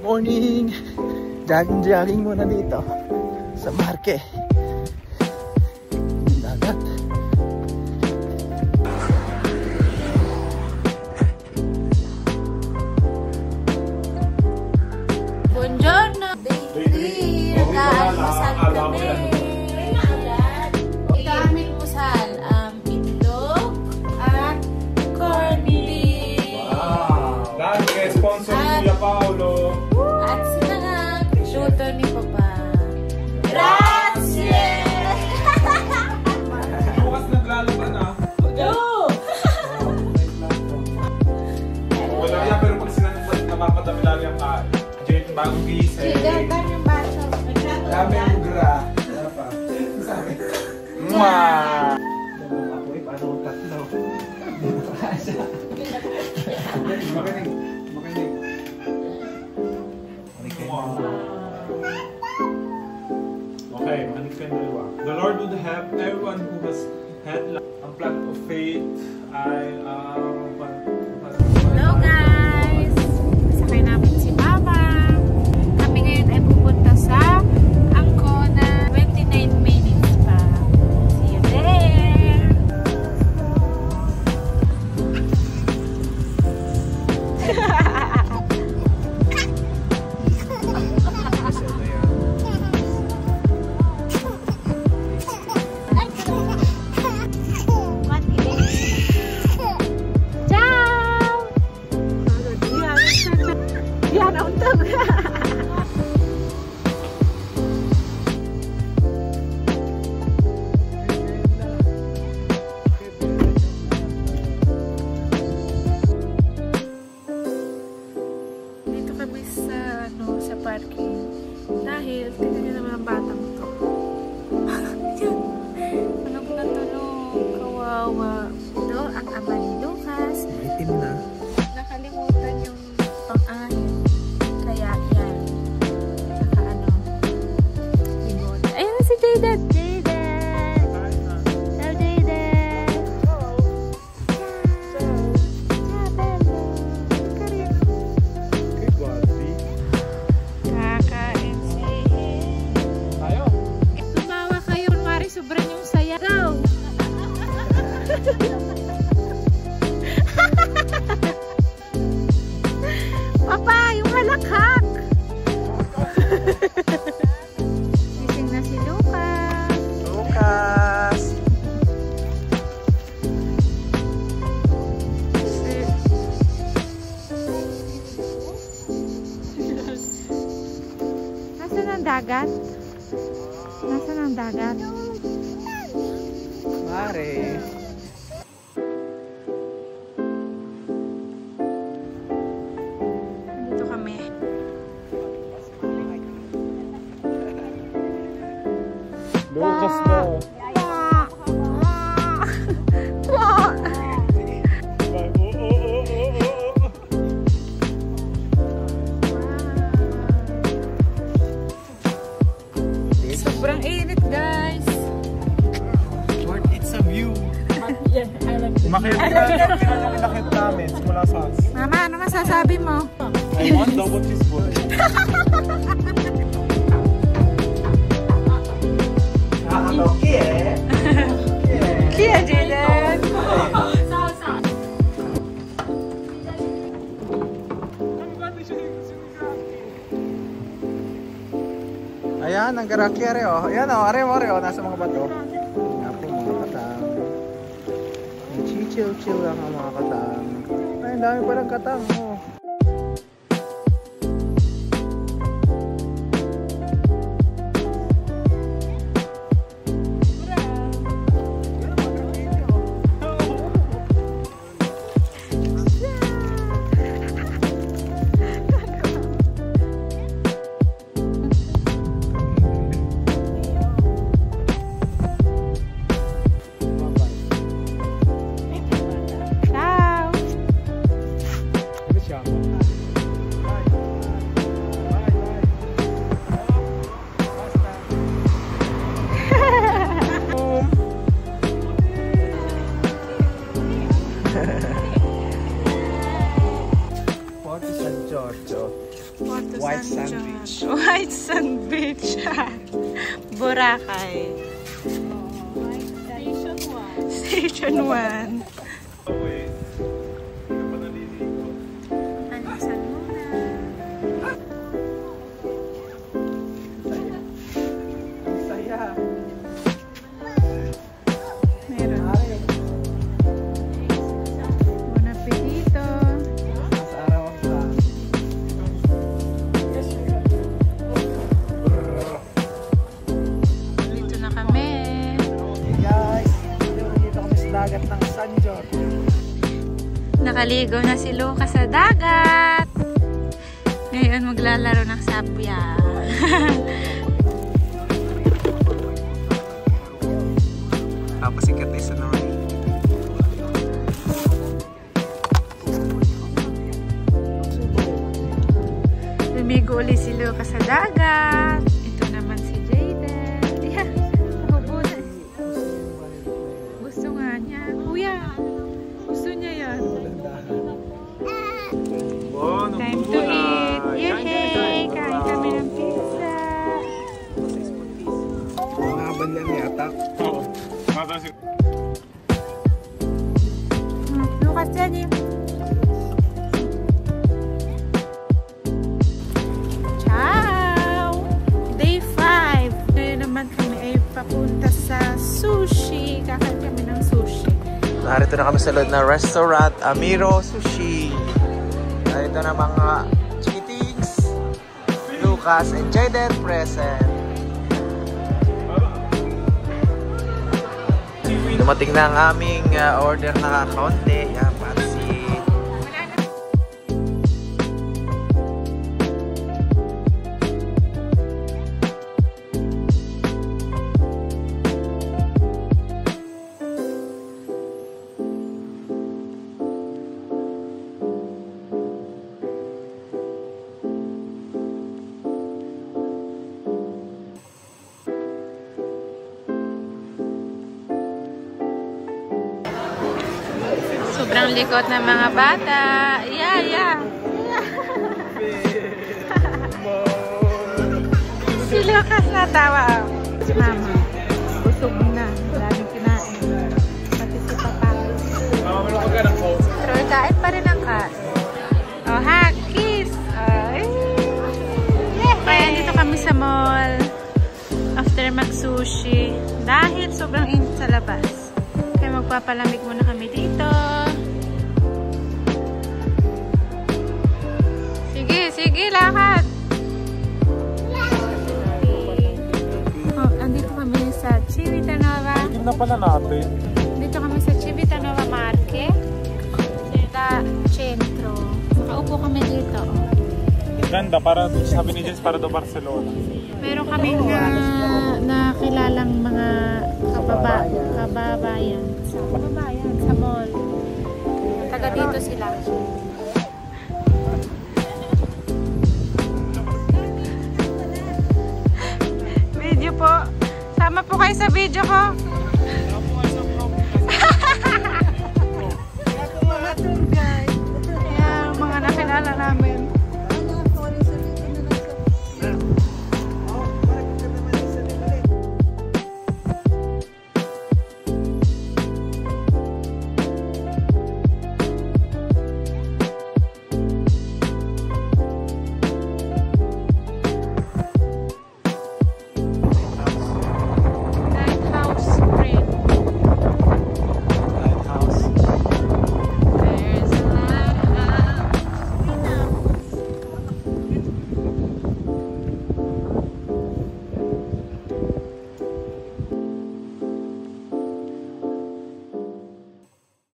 Morning! Jogging muna dito sa Marque. Dagat. Buongiorno! Day 3! Nag-aalmusal kami. Ito aming musal. Itlog at corned beef. Wow! Dahil kay sponsor ni Kuya Paolo. At sinangag, luto ni Papa. Grazie! Bukas naglalaban ah. Wala yan, pero pag sinanagpag napapadami lang yung kain. Diyan yung bagong gising. yung baso. Dami yung gra. Wala pa. Sabi. Mwah! Ako eh, paano tatlo? Makinig. Okay, makinig kayo dalawa. The Lord would have everyone who has had ang plan of faith ay Hello guys! Sakay namin si Mama. Kami ngayon ay pupunta sa Ancona. 29 minutes pa. See you there! Dito kami sa parking. Dahil, tignan nyo naman ang batang to. Tulog na tulog. Kawawa. Ito, ang ama ni Lucas. Itim na. Nakalimutan yung pang-ahin. Kaya yan. Saka libon. Ayun na si Jayden! Hello, Jayden! Kakain si... Tayo! Tumawa kayo, kunwari sobrang yung saya. Go! Papa, yung halakhak! Gising na si Lucas. Lucas! Nasaan ang dagat? Nasaan ang dagat? Mare! Dito kami. Lucas mo! Sobrang init, guys. Lord, it's a view. Umakit na pinakit namin simula sa us. Mama, ano masasabi mo? I want double cheeseburger. Nakakaloki eh. Kia, Jayden! Ayan, ang garaki are oh. Ayan oh, are oh, nasa mga bato. Nga po mga katang. Chill lang ang mga katang. Ay, ang dami palang katang oh. Ciao! Ciao. Porto San Giorgio. Porto White San Sand Giorgio. White Sand Beach. Boracay. Station 1. Alisan muna. Saya. Meron. Bon appetito. Sa araw pa. Dito na kami. Hey guys, dito kami sa dagat ng San Giorgio. Nakaligo na si Luca sa dagat. Ngayon maglalaro ng sapya. Tapos sikat isa naman. Lumigo ulit si Luca sa dagat. Ito naman si Jayden. Yeah, nakabuna. Gusto nga niya. Kuya, gusto niya yan. Time to eat. Yay! Kain kami ng pizza. Mga banyan yata. Lucas dyan eh. Ciao! Day 5. Ngayon naman kami ay papunta sa sushi. Kakain kami ng sushi. Narito na kami sa loob ng restaurant, Amiro Sushi. Narito na mga chitings, Lucas and Jayden present. Dumating na ang aming order na kaunti. Yan, pansit. Sobrang likot ng mga bata. Yeah. Si Lucas natawa. Si Mama. Busog na. Maraming kinain. Pati si Papa. Pero kain pa rin ang kain. Oh, ha? Kiss! Kaya dito kami sa mall. After mag-sushi. Dahil sobrang init sa labas. Kaya magpapalamig muna kami dito. Sige, lahat. Oh, andito kami sa Civitanova. Hindi na pala natin. Dito kami sa Civitanova Market. Sa Centro. Makaupo kami dito. Ganda, para sabi ni Jens, para do Barcelona. Meron kaming nakilalang mga kababayan sa mall. Taga dito sila. Video po. Sama po kayo sa video ko. Mga tour guide. Mga nakilala namin.